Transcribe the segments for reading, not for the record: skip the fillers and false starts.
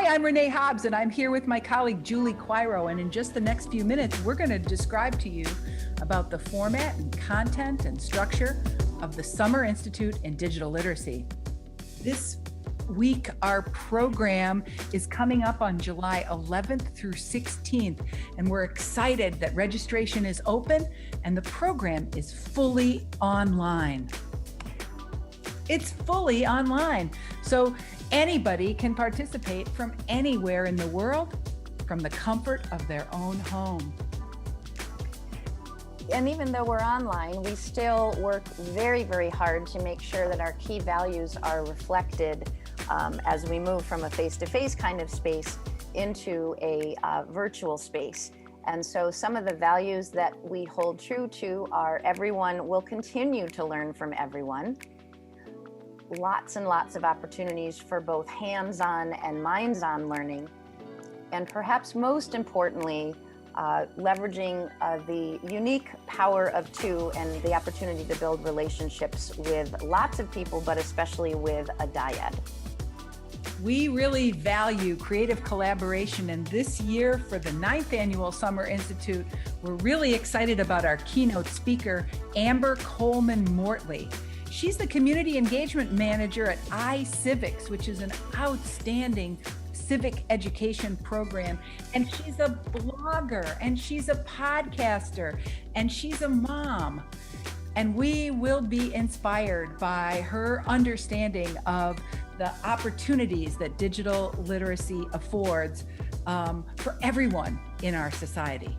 Hi, I'm Renee Hobbs, and I'm here with my colleague Julie Quiro. And in just the next few minutes, we're going to describe to you about the format and content and structure of the Summer Institute in Digital Literacy. This week, our program is coming up on July 11th through 16th, and we're excited that registration is open and the program is fully online. It's fully online, so anybody can participate from anywhere in the world, from the comfort of their own home. And even though we're online, we still work very, very hard to make sure that our key values are reflected as we move from a face-to-face kind of space into a virtual space. And so some of the values that we hold true to are everyone will continue to learn from everyone. Lots and lots of opportunities for both hands-on and minds-on learning. And perhaps most importantly, leveraging the unique power of two and the opportunity to build relationships with lots of people, but especially with a dyad. We really value creative collaboration, and this year for the 9th Annual Summer Institute, we're really excited about our keynote speaker, Amber Coleman Mortley. She's the Community Engagement Manager at iCivics, which is an outstanding civic education program. And she's a blogger, and she's a podcaster, and she's a mom. And we will be inspired by her understanding of the opportunities that digital literacy affords for everyone in our society.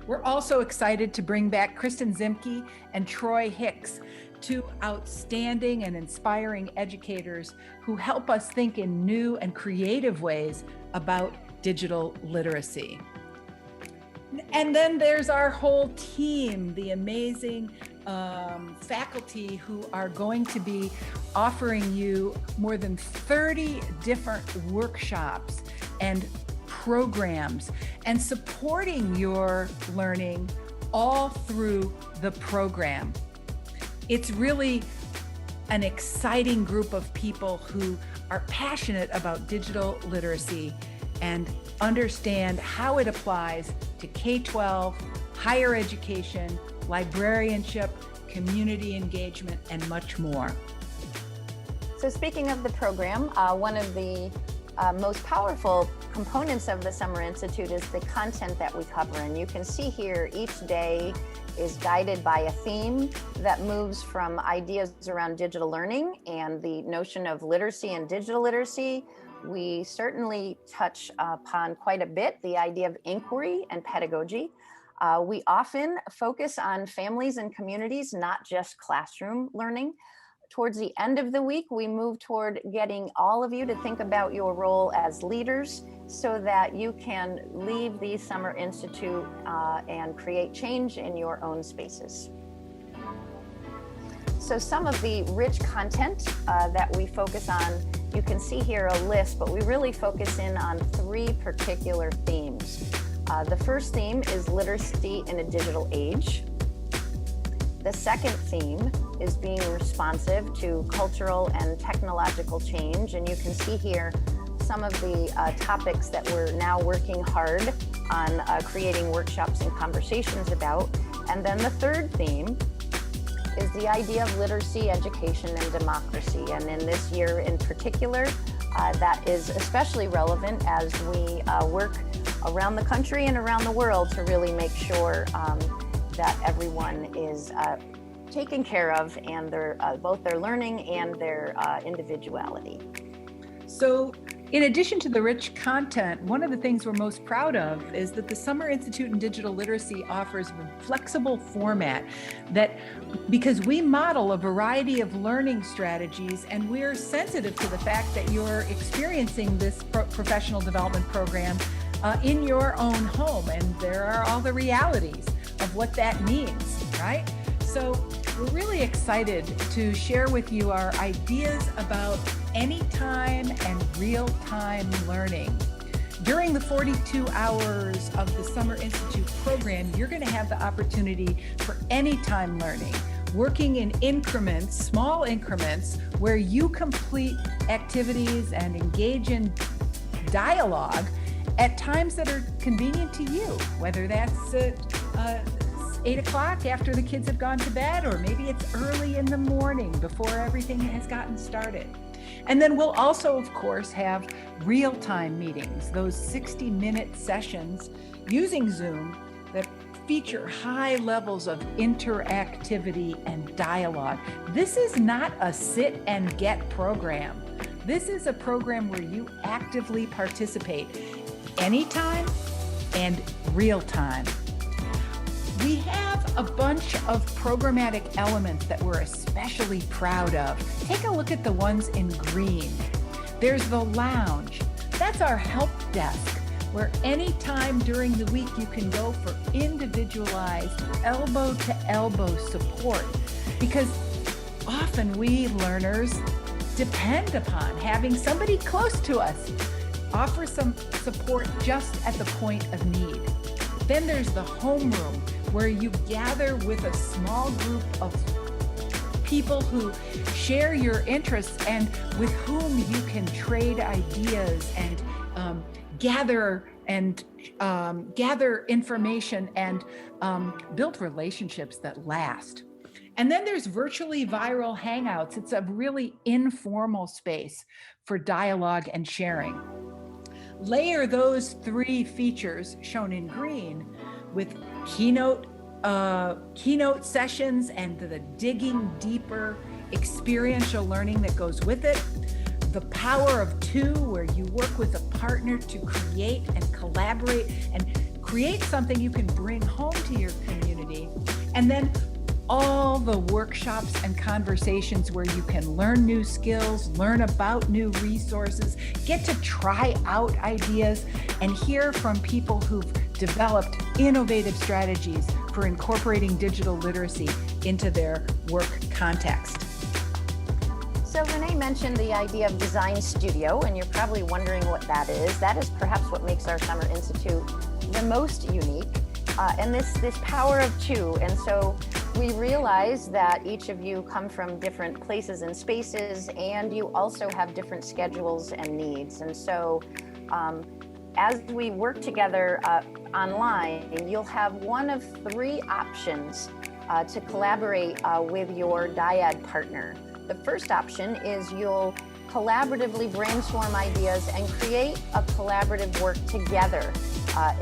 We're also excited to bring back Kristen Zimke and Troy Hicks, two outstanding and inspiring educators who help us think in new and creative ways about digital literacy. And then there's our whole team, the amazing faculty who are going to be offering you more than 30 different workshops and programs and supporting your learning all through the program. It's really an exciting group of people who are passionate about digital literacy and understand how it applies to K-12, higher education, librarianship, community engagement, and much more. So speaking of the program, one of the most powerful components of the Summer Institute is the content that we cover. And you can see here each day is guided by a theme that moves from ideas around digital learning and the notion of literacy and digital literacy. We certainly touch upon quite a bit the idea of inquiry and pedagogy. We often focus on families and communities, not just classroom learning. Towards the end of the week, we move toward getting all of you to think about your role as leaders so that you can leave the Summer Institute and create change in your own spaces. So some of the rich content that we focus on, you can see here a list, but we really focus in on three particular themes. The first theme is literacy in a digital age. The second theme is being responsive to cultural and technological change. And you can see here some of the topics that we're now working hard on creating workshops and conversations about. And then the third theme is the idea of literacy, education, and democracy. And in this year in particular, that is especially relevant as we work around the country and around the world to really make sure that everyone is taken care of and their both their learning and their individuality. So in addition to the rich content, one of the things we're most proud of is that the Summer Institute in Digital Literacy offers a flexible format that, because we model a variety of learning strategies and we're sensitive to the fact that you're experiencing this professional development program in your own home, and there are all the realities of what that means, right? So we're really excited to share with you our ideas about anytime and real-time learning. During the 42 hours of the Summer Institute program, you're going to have the opportunity for anytime learning, working in increments, small increments, where you complete activities and engage in dialogue at times that are convenient to you, whether that's at 8 o'clock after the kids have gone to bed, or maybe it's early in the morning before everything has gotten started. And then we'll also, of course, have real-time meetings, those 60-minute sessions using Zoom that feature high levels of interactivity and dialogue. This is not a sit and get program. This is a program where you actively participate anytime and real time. We have a bunch of programmatic elements that we're especially proud of. Take a look at the ones in green. There's the lounge. That's our help desk, where anytime during the week you can go for individualized elbow-to-elbow support, because often we learners depend upon having somebody close to us offer some support just at the point of need. Then there's the homeroom, where you gather with a small group of people who share your interests and with whom you can trade ideas and gather information and build relationships that last. And then there's virtually viral hangouts. It's a really informal space for dialogue and sharing. Layer those three features shown in green with keynote sessions and the digging deeper experiential learning that goes with it. The power of two, where you work with a partner to create and collaborate and create something you can bring home to your community. And then all the workshops and conversations where you can learn new skills, learn about new resources, get to try out ideas, and hear from people who've developed innovative strategies for incorporating digital literacy into their work context. So Renee mentioned the idea of Design Studio, and you're probably wondering what that is. That is perhaps what makes our Summer Institute the most unique, and this power of two. And so we realize that each of you come from different places and spaces, and you also have different schedules and needs. And so as we work together online, you'll have one of three options to collaborate with your dyad partner. The first option is you'll collaboratively brainstorm ideas and create a collaborative work together at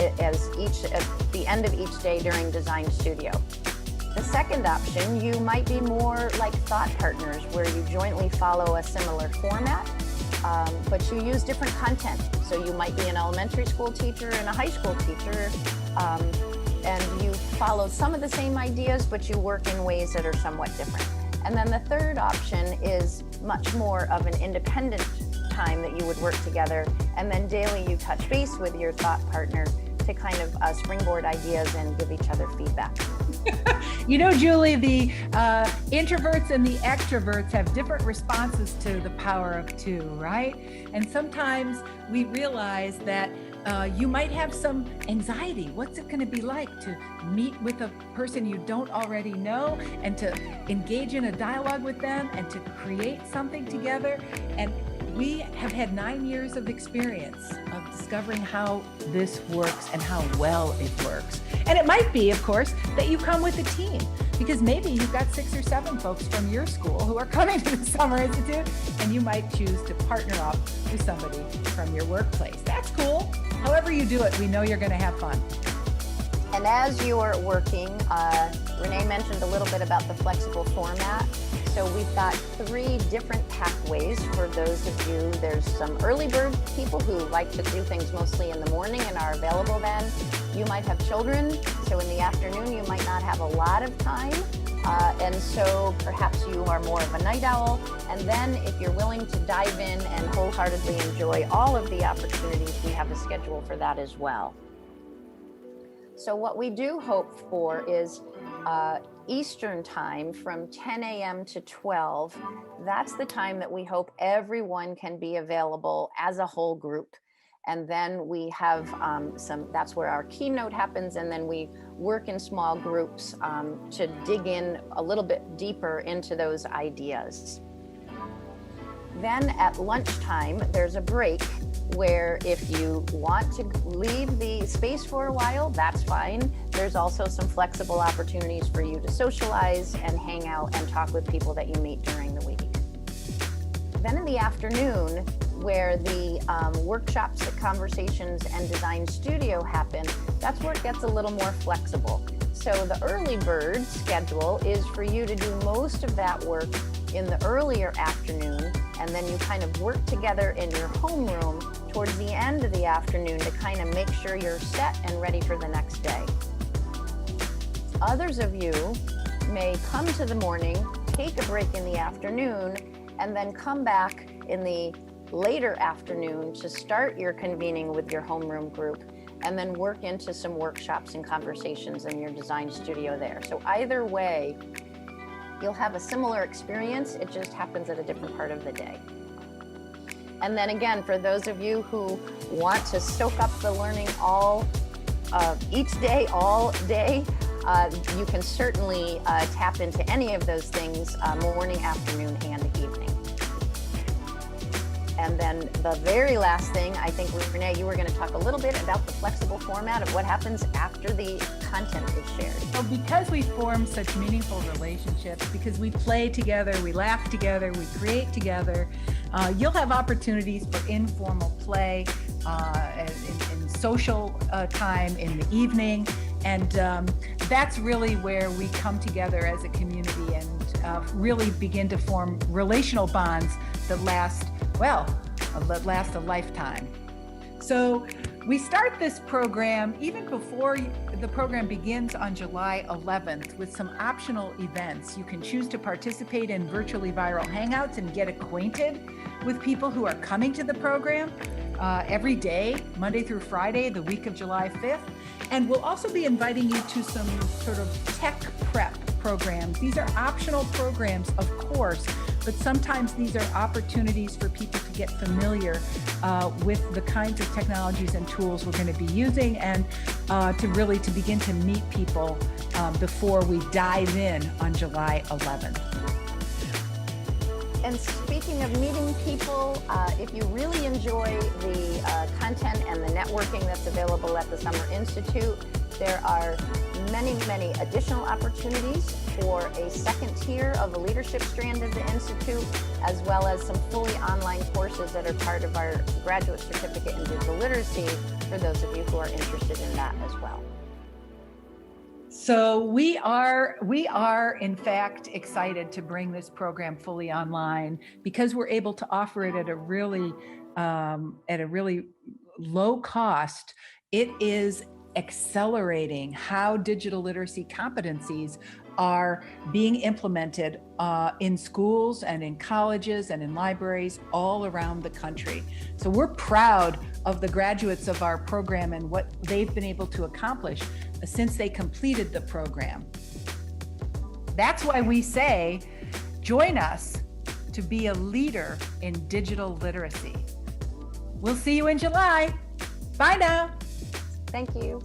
the end of each day during Design Studio. The second option, you might be more like thought partners, where you jointly follow a similar format, but you use different content. So you might be an elementary school teacher and a high school teacher, and you follow some of the same ideas, but you work in ways that are somewhat different. And then the third option is much more of an independent time that you would work together, and then daily you touch base with your thought partner to kind of springboard ideas and give each other feedback. You know, Julie, the introverts and the extroverts have different responses to the power of two, right? And sometimes we realize that you might have some anxiety. What's it going to be like to meet with a person you don't already know and to engage in a dialogue with them and to create something together? And we have had 9 years of experience of discovering how this works and how well it works. And it might be, of course, that you come with a team, because maybe you've got 6 or 7 folks from your school who are coming to the Summer Institute, and you might choose to partner up with somebody from your workplace. That's cool. However you do it, we know you're going to have fun. And as you are working, Renee mentioned a little bit about the flexible format. So we've got 3 different pathways for those of you. There's some early bird people who like to do things mostly in the morning and are available then. You might have children, so in the afternoon you might not have a lot of time. And so perhaps you are more of a night owl. And then if you're willing to dive in and wholeheartedly enjoy all of the opportunities, we have a schedule for that as well. So what we do hope for is Eastern time from 10 a.m. to 12. That's the time that we hope everyone can be available as a whole group. And then we have that's where our keynote happens. And then we work in small groups to dig in a little bit deeper into those ideas. Then at lunchtime, there's a break where if you want to leave the space for a while, that's fine. There's also some flexible opportunities for you to socialize and hang out and talk with people that you meet during the week. Then in the afternoon, where the workshops, the conversations, and design studio happen, that's where it gets a little more flexible. So the early bird schedule is for you to do most of that work in the earlier afternoon, and then you kind of work together in your homeroom towards the end of the afternoon to kind of make sure you're set and ready for the next day. Others of you may come to the morning, take a break in the afternoon, and then come back in the later afternoon to start your convening with your homeroom group, and then work into some workshops and conversations in your design studio there. So either way, you'll have a similar experience, it just happens at a different part of the day. And then again, for those of you who want to soak up the learning each day, all day, you can certainly tap into any of those things morning, afternoon, and evening. And then the very last thing, I think, Renee, you were going to talk a little bit about the flexible format of what happens after the content is shared. So because we form such meaningful relationships, because we play together, we laugh together, we create together, you'll have opportunities for informal play in social time in the evening. And that's really where we come together as a community and really begin to form relational bonds that last a lifetime. So we start this program even before the program begins on July 11th with some optional events. You can choose to participate in virtually viral hangouts and get acquainted with people who are coming to the program every day, Monday through Friday, the week of July 5th. And we'll also be inviting you to some sort of tech prep programs. These are optional programs, of course, but sometimes these are opportunities for people to get familiar with the kinds of technologies and tools we're going to be using, and to begin to meet people before we dive in on July 11th. And speaking of meeting people, if you really enjoy the content and the networking that's available at the Summer Institute, there are many, many additional opportunities for a second tier of the leadership strand of the Institute, as well as some fully online courses that are part of our graduate certificate in digital literacy for those of you who are interested in that as well. So we are in fact excited to bring this program fully online because we're able to offer it at a really low cost. It is accelerating how digital literacy competencies are being implemented in schools and in colleges and in libraries all around the country. So we're proud of the graduates of our program and what they've been able to accomplish since they completed the program. That's why we say, join us to be a leader in digital literacy. We'll see you in July. Bye now. Thank you.